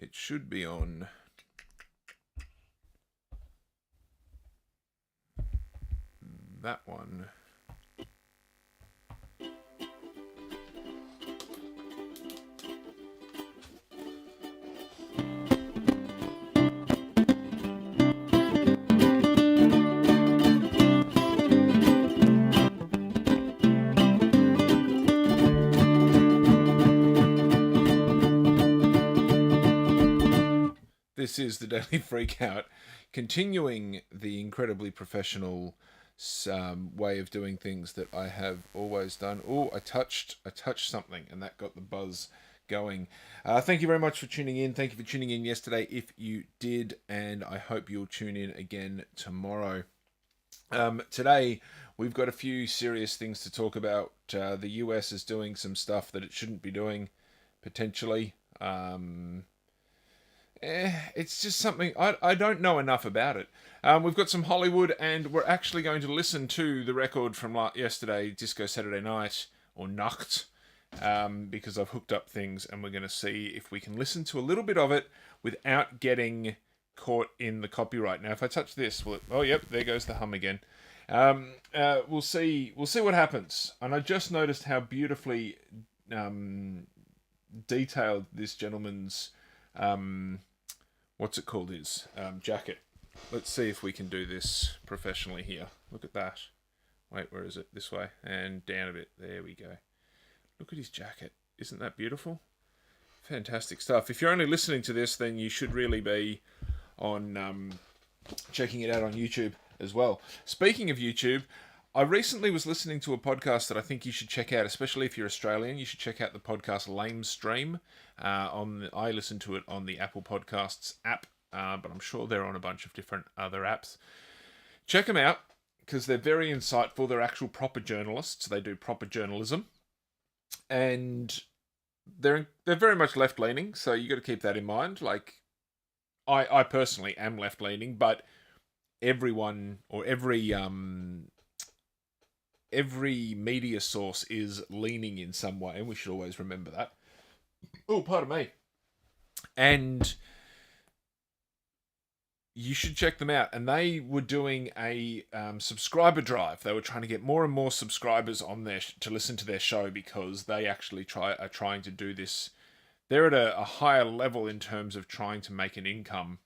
It should be on that one. This is the Daily Freakout, continuing the incredibly professional way of doing things that I have always done. Oh, I touched something, and that got the buzz going. Thank you very much for tuning in. Thank you for tuning in yesterday, if you did, and I hope you'll tune in again tomorrow. Today, we've got a few serious things to talk about. The US is doing some stuff that it shouldn't be doing, potentially. It's just something, I don't know enough about it. We've got some Hollywood, and we're actually going to listen to the record from yesterday, Disco Saturday Night, or Nacht, because I've hooked up things, and we're going to see if we can listen to a little bit of it without getting caught in the copyright. Now, if I touch this, oh, yep, there goes the hum again. We'll see what happens. And I just noticed how beautifully detailed this gentleman's what's it called is jacket. Let's see if we can do this professionally here. Look at that. Wait, where is it? This way and down a bit. There we go. Look at his jacket. Isn't that beautiful? Fantastic stuff. If you're only listening to this, then you should really be on checking it out on YouTube as well. Speaking of YouTube, I recently was listening to a podcast that I think you should check out, especially if you're Australian. You should check out the podcast Lame Stream. I listen to it on the Apple Podcasts app, but I'm sure they're on a bunch of different other apps. Check them out, because they're very insightful. They're actual proper journalists. They do proper journalism. And they're very much left-leaning, so you got to keep that in mind. Like, I personally am left-leaning, but everyone, or every media source is leaning in some way, and we should always remember that. Oh, pardon me. And you should check them out. And they were doing a subscriber drive. They were trying to get more and more subscribers on there to listen to their show, because they actually are trying to do this. They're at a higher level in terms of trying to make an income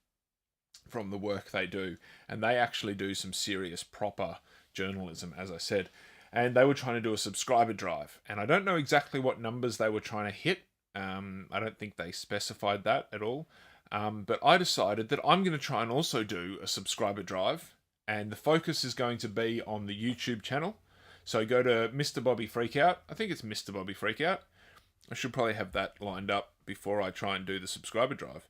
from the work they do. And they actually do some serious, proper journalism, as I said. And they were trying to do a subscriber drive. And I don't know exactly what numbers they were trying to hit. I don't think they specified that at all. But I decided that I'm going to try and also do a subscriber drive. And the focus is going to be on the YouTube channel. So go to Mr. Bobby Freakout. I think it's Mr. Bobby Freakout. I should probably have that lined up before I try and do the subscriber drive.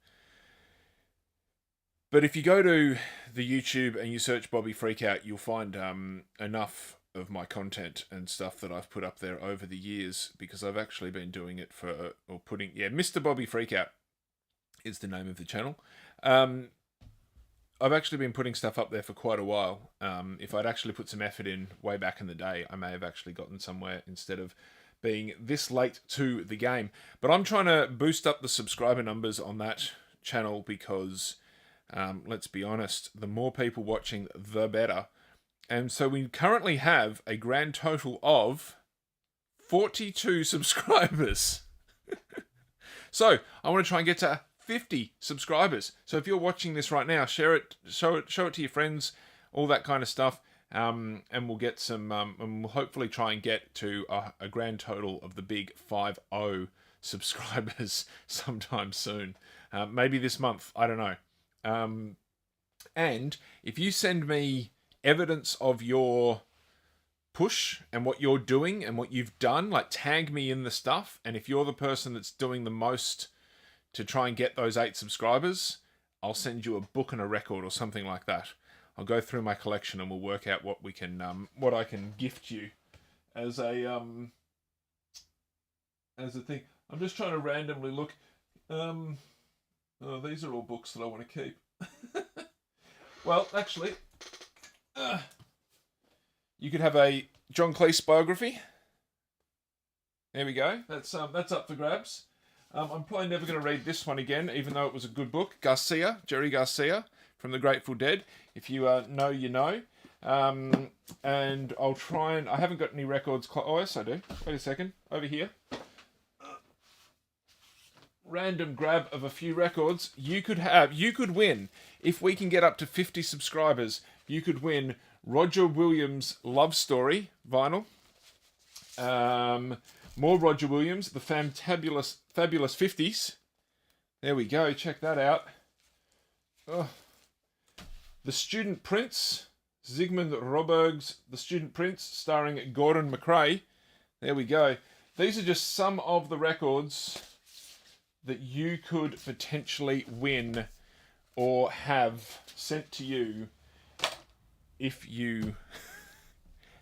But if you go to the YouTube and you search Bobby Freakout, you'll find enough of my content and stuff that I've put up there over the years, because I've actually been doing it Mr. Bobby Freakout is the name of the channel. I've actually been putting stuff up there for quite a while. If I'd actually put some effort in way back in the day, I may have actually gotten somewhere instead of being this late to the game. But I'm trying to boost up the subscriber numbers on that channel, because let's be honest, the more people watching, the better. And so we currently have a grand total of 42 subscribers. So I want to try and get to 50 subscribers. So if you're watching this right now, share it, show it to your friends, all that kind of stuff. And we'll get some, and we'll hopefully try and get to a grand total of the big 50 subscribers sometime soon. Maybe this month, I don't know. And if you send me evidence of your push and what you're doing and what you've done, like, tag me in the stuff. And if you're the person that's doing the most to try and get those 8 subscribers, I'll send you a book and a record or something like that. I'll go through my collection and we'll work out what we can, what I can gift you as a thing. I'm just trying to randomly look. Oh, these are all books that I want to keep. Well, actually, you could have a John Cleese biography. There we go. That's up for grabs. I'm probably never going to read this one again, even though it was a good book. Garcia, Jerry Garcia from the Grateful Dead. If you know, you know. And I'll try and... I haven't got any records... Oh, yes, I do. Wait a second. Over here. Random grab of a few records. You could win. If we can get up to 50 subscribers, you could win Roger Williams' Love Story vinyl. More Roger Williams, the Fabulous 50s. There we go, check that out. Oh. The Student Prince, Zygmunt Roberg's The Student Prince, starring Gordon McRae. There we go. These are just some of the records that you could potentially win or have sent to you if you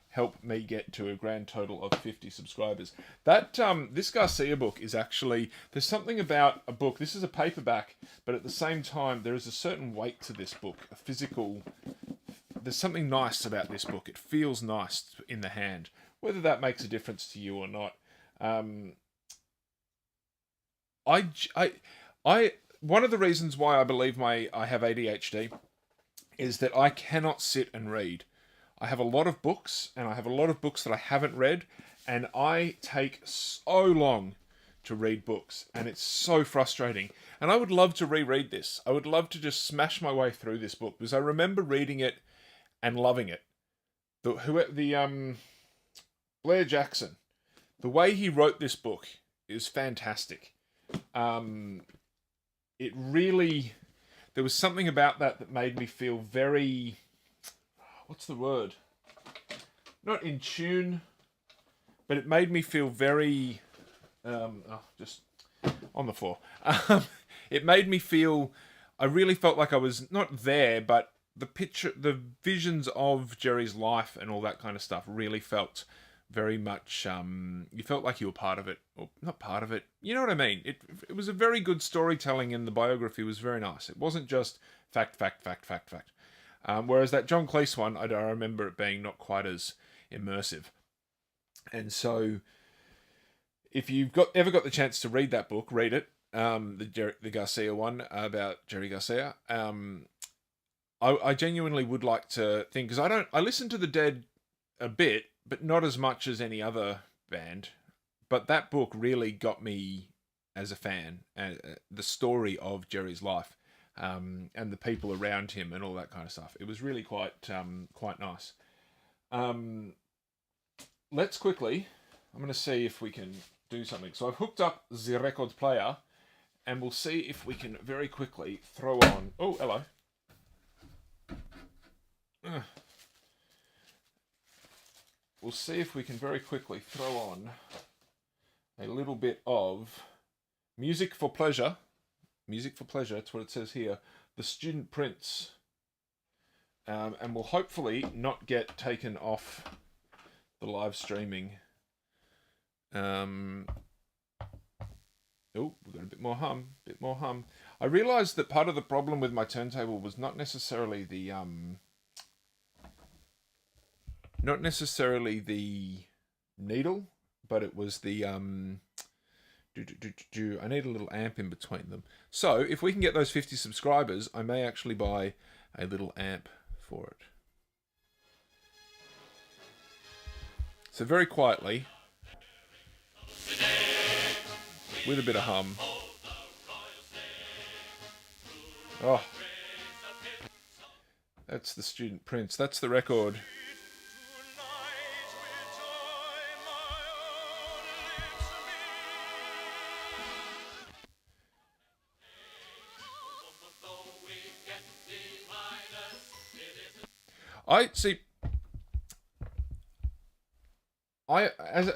help me get to a grand total of 50 subscribers. That this Garcia book is actually... There's something about a book... This is a paperback, but at the same time, there is a certain weight to this book. A physical... There's something nice about this book. It feels nice in the hand. Whether that makes a difference to you or not. One of the reasons why I believe I have ADHD is that I cannot sit and read. I have a lot of books, and I have a lot of books that I haven't read, and I take so long to read books, and it's so frustrating. And I would love to reread this. I would love to just smash my way through this book, because I remember reading it and loving it. Blair Jackson, the way he wrote this book is fantastic. It really... There was something about that made me feel very... What's the word? Not in tune, but it made me feel very... just on the floor. It made me feel... I really felt like I was not there, but the visions of Jerry's life and all that kind of stuff really felt very much... you felt like you were part of it. Or not part of it. You know what I mean? It was a very good storytelling, and the biography was very nice. It wasn't just fact. Whereas that John Cleese one, I remember it being not quite as immersive. And so, if you've ever got the chance to read that book, read it. The Garcia one about Jerry Garcia. I genuinely would like to think, because I listen to the Dead a bit, but not as much as any other band. But that book really got me as a fan, the story of Jerry's life. And the people around him and all that kind of stuff. It was really quite nice. Let's quickly... I'm going to see if we can do something. So I've hooked up the record player, and we'll see if we can very quickly throw on... Oh, hello. We'll see if we can very quickly throw on a little bit of music for pleasure. Music for pleasure, that's what it says here. The Student Prince. And will hopefully not get taken off the live streaming. Oh, we've got a bit more hum. I realised that part of the problem with my turntable was not necessarily the needle, but it was the I need a little amp in between them. So if we can get those 50 subscribers, I may actually buy a little amp for it. So very quietly, with a bit of hum. Oh, that's the Student Prince. That's the record.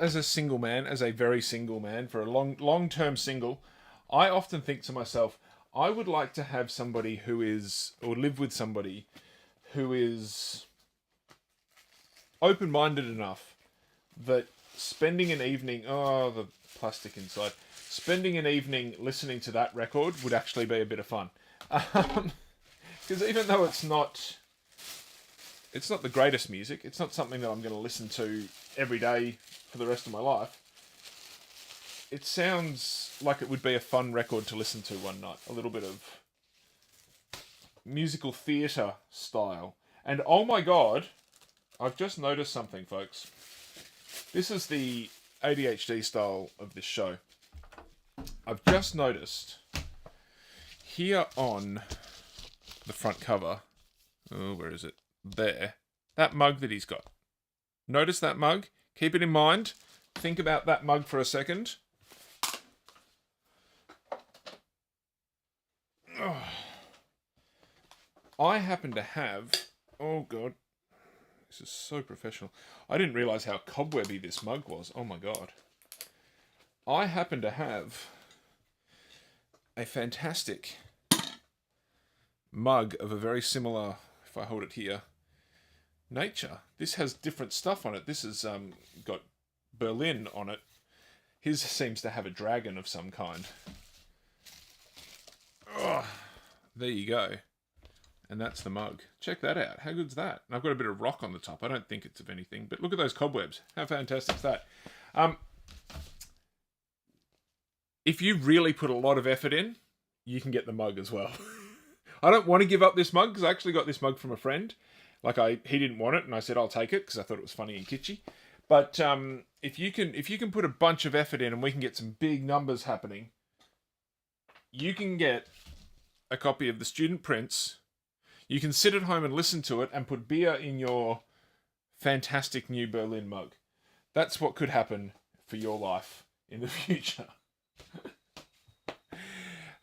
As a single man, as a very single man, for a long-term single, I often think to myself, I would like to have somebody who is, or live with somebody who is open-minded enough that spending an evening, oh, the plastic inside, spending an evening listening to that record would actually be a bit of fun. Because even though it's not the greatest music, it's not something that I'm going to listen to every day for the rest of my life. it sounds like it would be a fun record to listen to one night. A little bit of musical theatre style. And oh my god, I've just noticed something, folks. This is the ADHD style of this show. I've just noticed here on the front cover, oh, where is it? There. That mug that he's got. Notice that mug? Keep it in mind. Think about that mug for a second. Oh. I happen to have... Oh, God. This is so professional. I didn't realise how cobwebby this mug was. Oh, my God. I happen to have a fantastic mug of a very similar, if I hold it here, nature. This has different stuff on it. This has got Berlin on it. His seems to have a dragon of some kind. Oh, there you go. And that's the mug. Check that out. How good's that? And I've got a bit of rock on the top. I don't think it's of anything, but look at those cobwebs. How fantastic is that? If you really put a lot of effort in, you can get the mug as well. I don't want to give up this mug because I actually got this mug from a friend. He didn't want it, and I said I'll take it because I thought it was funny and kitschy. But if you can put a bunch of effort in, and we can get some big numbers happening, you can get a copy of the Student Prince. You can sit at home and listen to it, and put beer in your fantastic new Berlin mug. That's what could happen for your life in the future.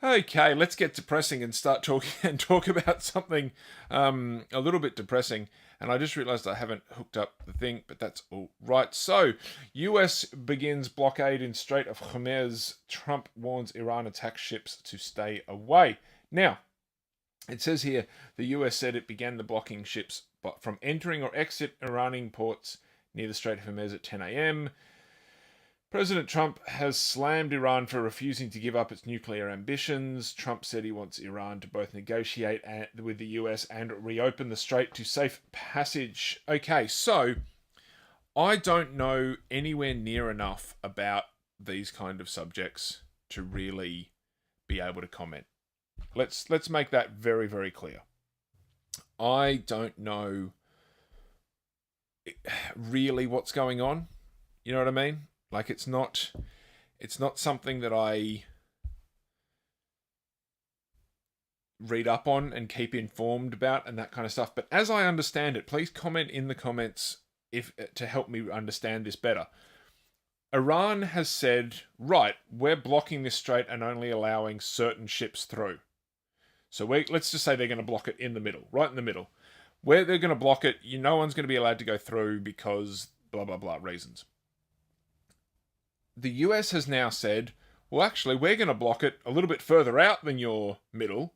Okay, let's get depressing and talk about something a little bit depressing. And I just realised I haven't hooked up the thing, but that's all right. So, US begins blockade in Strait of Hormuz. Trump warns Iran attacks ships to stay away. Now, it says here, the US said it began the blocking ships from entering or exit Iranian ports near the Strait of Hormuz at 10 a.m. President Trump has slammed Iran for refusing to give up its nuclear ambitions. Trump said he wants Iran to both negotiate with the US and reopen the strait to safe passage. Okay, so I don't know anywhere near enough about these kind of subjects to really be able to comment. Let's make that very, very clear. I don't know really what's going on. You know what I mean? Like, it's not something that I read up on and keep informed about and that kind of stuff. But as I understand it, please comment in the comments to help me understand this better. Iran has said, right, we're blocking this strait and only allowing certain ships through. So let's just say they're going to block it in the middle, right in the middle. Where they're going to block it, no one's going to be allowed to go through because blah, blah, blah reasons. The US has now said, well, actually, we're going to block it a little bit further out than your middle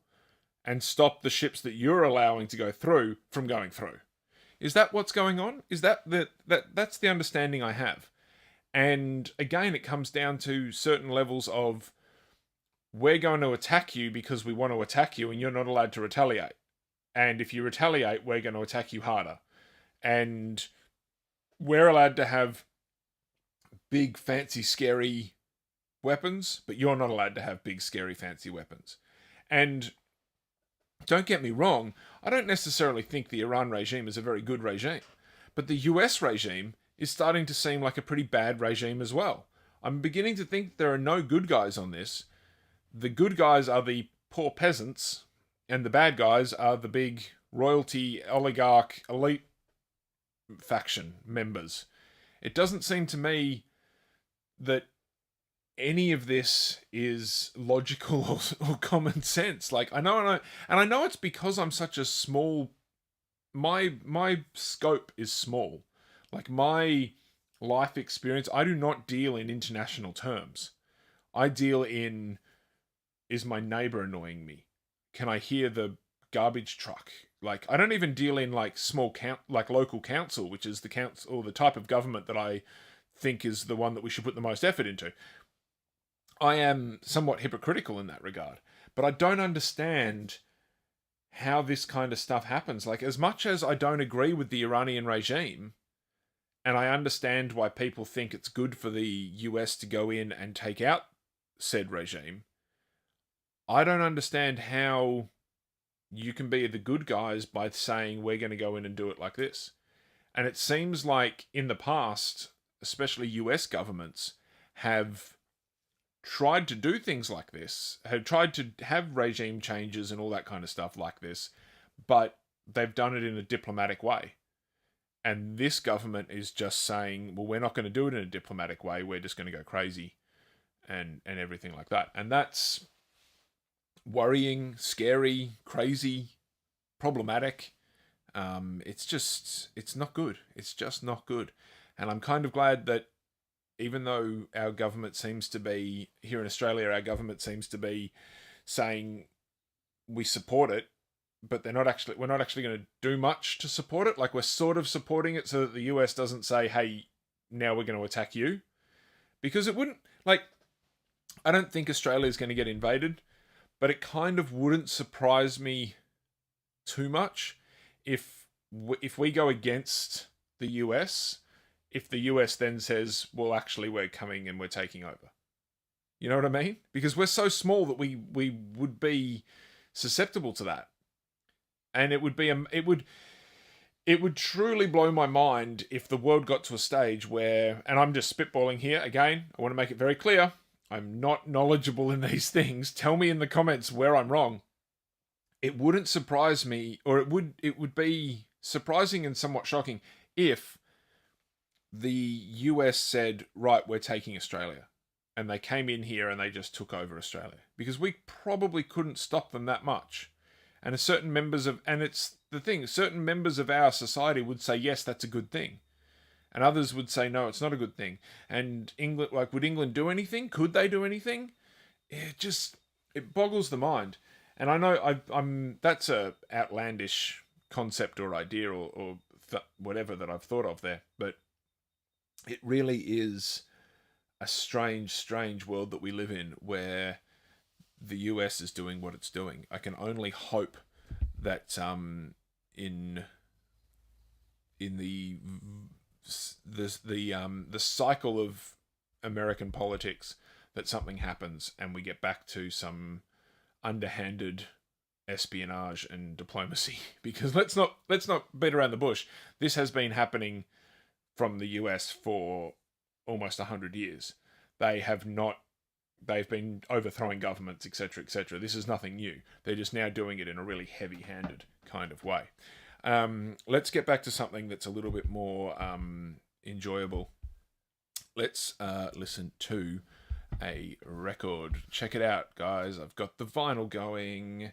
and stop the ships that you're allowing to go through from going through. Is that what's going on? Is that's the understanding I have. And again, it comes down to certain levels of, we're going to attack you because we want to attack you and you're not allowed to retaliate. And if you retaliate, we're going to attack you harder. And we're allowed to have big, fancy, scary weapons, but you're not allowed to have big, scary, fancy weapons. And don't get me wrong, I don't necessarily think the Iran regime is a very good regime, but the US regime is starting to seem like a pretty bad regime as well. I'm beginning to think there are no good guys on this. The good guys are the poor peasants, and the bad guys are the big royalty, oligarch, elite faction members. It doesn't seem to me that any of this is logical or common sense. Like, I know it's because I'm such a small, my scope is small. Like, my life experience, I do not deal in international terms. I deal in, is my neighbor annoying me? Can I hear the garbage truck? Like, I don't even deal in like local council, which is the council or the type of government that I think is the one that we should put the most effort into. I am somewhat hypocritical in that regard, but I don't understand how this kind of stuff happens. Like, as much as I don't agree with the Iranian regime, And I understand why people think it's good for the US to go in and take out said regime. I don't understand how you can be the good guys by saying we're going to go in and do it like this. And it seems like in the past, especially US governments, have tried to do things like this, have tried to have regime changes and all that kind of stuff like this, but they've done it in a diplomatic way. And this government is just saying, well, we're not going to do it in a diplomatic way. We're just going to go crazy and everything like that. And that's worrying, scary, crazy, problematic. It's not good. It's just not good. And I'm kind of glad that even though our government seems to be, here in Australia, our government seems to be saying we support it, but we're not actually going to do much to support it. Like, we're sort of supporting it so that the US doesn't say, hey, now we're going to attack you. Because it wouldn't, like, I don't think Australia is going to get invaded, but it kind of wouldn't surprise me too much if we go against the US, if the US then says, well, actually, we're coming and we're taking over. You know what I mean? Because we're so small that we would be susceptible to that. And it would truly blow my mind if the world got to a stage where, and I'm just spitballing here again, I want to make it very clear, I'm not knowledgeable in these things. Tell me in the comments where I'm wrong. It wouldn't surprise me, or it would be surprising and somewhat shocking if the US said, right, we're taking Australia. And they came in here and they just took over Australia. Because we probably couldn't stop them that much. And certain members of our society would say, yes, that's a good thing. And others would say, no, it's not a good thing. And England, like, would England do anything? Could they do anything? It boggles the mind. And I know that's a outlandish concept or idea or whatever that I've thought of there. But it really is a strange, strange world that we live in where the US is doing what it's doing. I can only hope that in the cycle of American politics, that something happens and we get back to some underhanded espionage and diplomacy. Because let's not beat around the bush. This has been happening from the US for almost 100 years. They've been overthrowing governments, etc., etc. This is nothing new. They're just now doing it in a really heavy-handed kind of way. Let's get back to something that's a little bit more enjoyable. Let's listen to a record. Check it out, guys. I've got the vinyl going.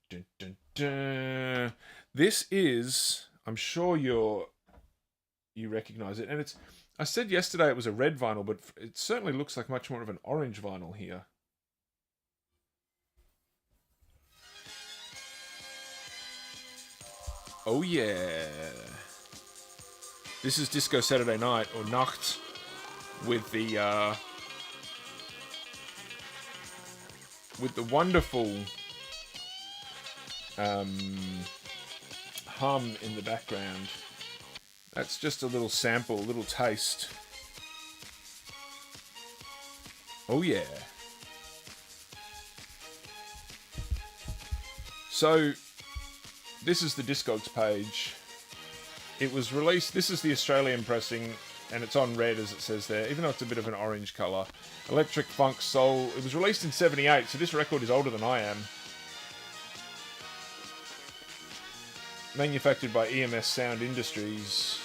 Dun, dun, dun. This is, I'm sure you recognize it, and it's, I said yesterday it was a red vinyl, but it certainly looks like much more of an orange vinyl here. Oh yeah. This is Disco Saturday Night, or Nacht, with the wonderful hum in the background. That's just a little sample, a little taste. Oh yeah. So, this is the Discogs page. It was released, this is the Australian pressing, and it's on red as it says there, even though it's a bit of an orange colour. Electric Funk Soul. It was released in 78, so this record is older than I am. Manufactured by EMS Sound Industries.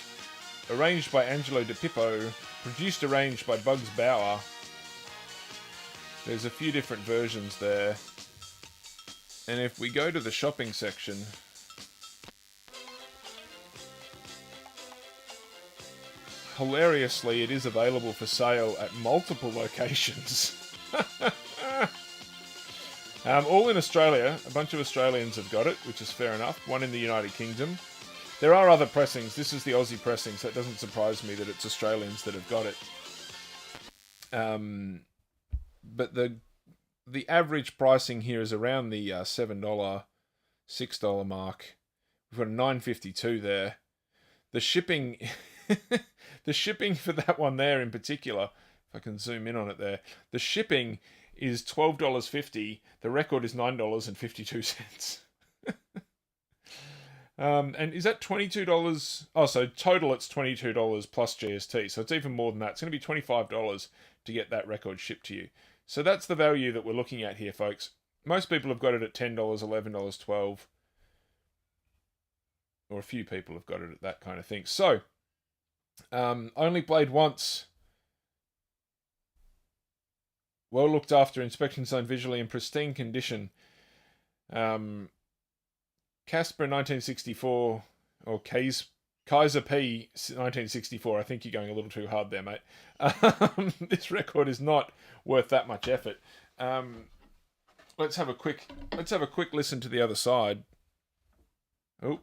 Arranged by Angelo De Pippo. Produced, arranged by Bugs Bauer. There's a few different versions there. And if we go to the shopping section, hilariously, it is available for sale at multiple locations. All in Australia. A bunch of Australians have got it, which is fair enough. One in the United Kingdom. There are other pressings. This is the Aussie pressing, so it doesn't surprise me that it's Australians that have got it. But the average pricing here is around the $7, $6 mark. We've got a $9.52 there. The shipping the shipping for that one there in particular, if I can zoom in on it there, the shipping is $12.50. The record is $9.52. And is that $22? Oh, so total it's $22 plus GST. So it's even more than that. It's going to be $25 to get that record shipped to you. So that's the value that we're looking at here, folks. Most people have got it at $10, $11, $12. Or a few people have got it at that kind of thing. So, only played once. Well looked after, inspection zone visually in pristine condition. Casper 1964, or Kaiser P 1964. I think you're going a little too hard there, mate. This record is not worth that much effort. Let's have a quick listen to the other side. Oh.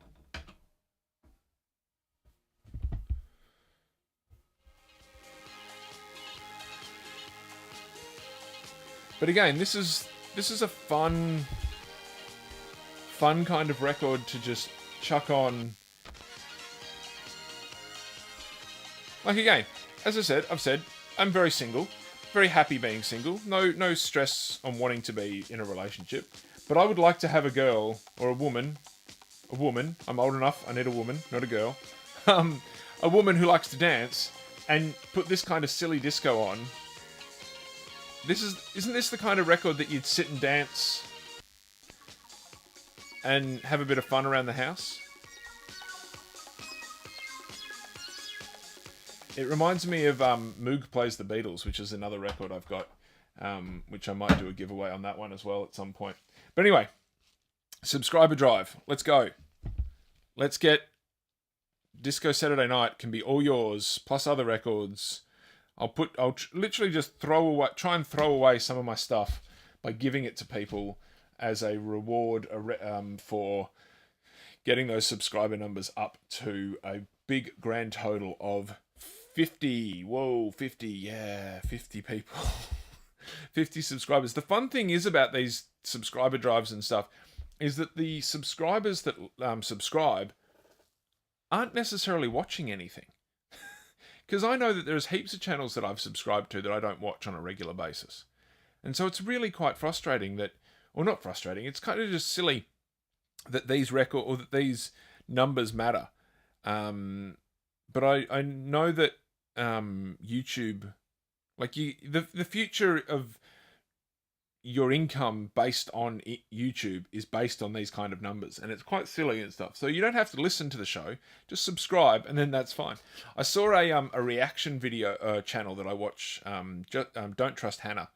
But again, this is a fun kind of record to just chuck on. Like again, as I've said, I'm very single, very happy being single. No stress on wanting to be in a relationship. But I would like to have a girl or a woman. I'm old enough. I need a woman, not a girl. A woman who likes to dance and put this kind of silly disco on. Isn't this the kind of record that you'd sit and dance and have a bit of fun around the house? It reminds me of Moog Plays the Beatles, which is another record I've got, which I might do a giveaway on that one as well at some point. But anyway, subscriber drive. Let's go. Let's get Disco Saturday Night can be all yours, plus other records. I'll literally just try and throw away some of my stuff by giving it to people as a reward for getting those subscriber numbers up to a big grand total of 50. Whoa, 50, yeah, 50 people. 50 subscribers. The fun thing is about these subscriber drives and stuff is that the subscribers that subscribe aren't necessarily watching anything. Because I know that there's heaps of channels that I've subscribed to that I don't watch on a regular basis. And so it's really quite frustrating that, or not frustrating, it's kind of just silly that these numbers matter. But I know that YouTube, like the future of your income based on YouTube is based on these kind of numbers, and it's quite silly and stuff. So you don't have to listen to the show, just subscribe, and then that's fine. I saw a reaction video channel that I watch. Don't Trust Hannah.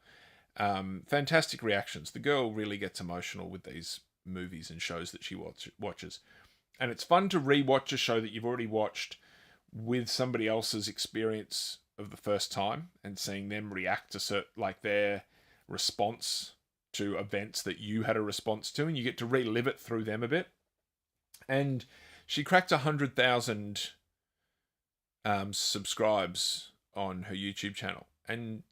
Fantastic reactions. The girl really gets emotional with these movies and shows that she watches, and it's fun to re-watch a show that you've already watched with somebody else's experience of the first time and seeing them react to their response to events that you had a response to, and you get to relive it through them a bit. And she cracked 100,000 subscribes on her YouTube channel, and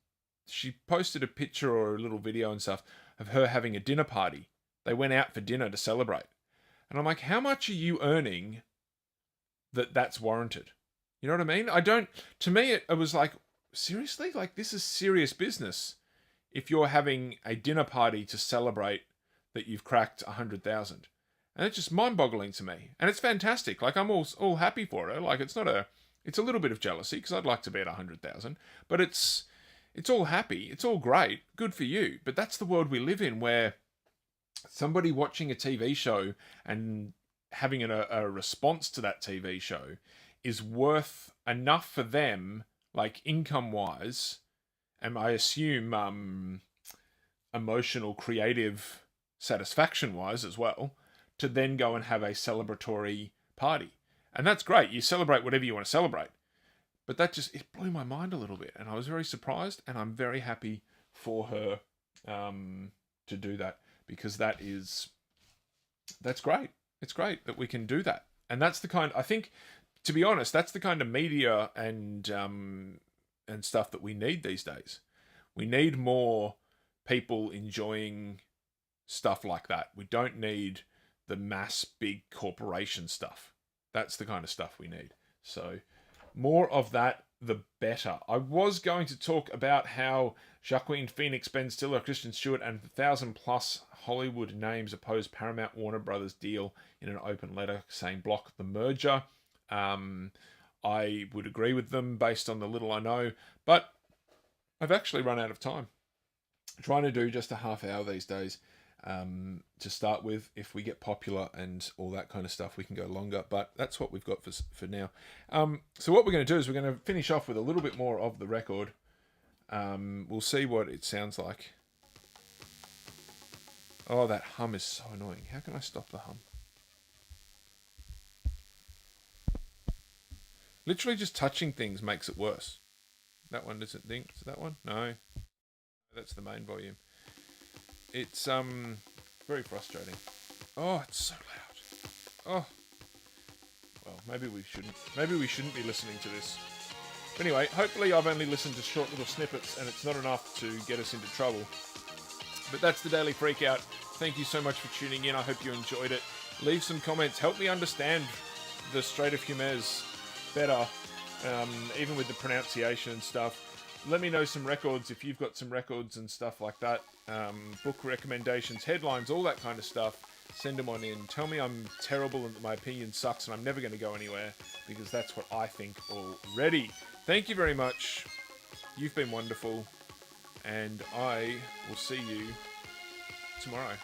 she posted a picture or a little video and stuff of her having a dinner party. They went out for dinner to celebrate, and I'm like, how much are you earning that's warranted? You know what I mean? To me, it was like, seriously? Like, this is serious business. If you're having a dinner party to celebrate that you've cracked 100,000. And it's just mind-boggling to me. And it's fantastic. Like, I'm all happy for her. Like, it's a little bit of jealousy, because I'd like to be at 100,000. But it's all happy. It's all great. Good for you. But that's the world we live in, where somebody watching a TV show and having a response to that TV show is worth enough for them, like, income-wise, and I assume emotional, creative satisfaction-wise as well, to then go and have a celebratory party. And that's great. You celebrate whatever you want to celebrate. But it blew my mind a little bit. And I was very surprised, and I'm very happy for her to do that, because that's great. It's great that we can do that. And that's the kind, I think, to be honest, that's the kind of media and stuff that we need these days. We need more people enjoying stuff like that. We don't need the mass big corporation stuff. That's the kind of stuff we need. So More of that, the better. I was going to talk about how Jacqueline Phoenix, Ben Stiller, Kristen Stewart, and 1,000+ Hollywood names opposed Paramount Warner Brothers deal in an open letter saying block the merger. I would agree with them based on the little I know, but I've actually run out of time. I'm trying to do just a half hour these days to start with. If we get popular and all that kind of stuff, we can go longer, but that's what we've got for now. So what we're going to do is we're going to finish off with a little bit more of the record. We'll see what it sounds like. Oh, that hum is so annoying. How can I stop the hum? Literally just touching things makes it worse. That one doesn't think. Is that one? No. That's the main volume. It's very frustrating. Oh, it's so loud. Oh. Well, maybe we shouldn't be listening to this. But anyway, hopefully I've only listened to short little snippets and it's not enough to get us into trouble. But that's the Daily Freakout. Thank you so much for tuning in. I hope you enjoyed it. Leave some comments. Help me understand the Strait of Hormuz better, even with the pronunciation and stuff. Let me know some records if you've got some records and stuff like that. Book recommendations, headlines, all that kind of stuff. Send them on in. Tell me I'm terrible and that my opinion sucks and I'm never going to go anywhere, because that's what I think already. Thank you very much. You've been wonderful. And I will see you tomorrow.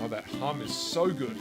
Oh, that hum is so good.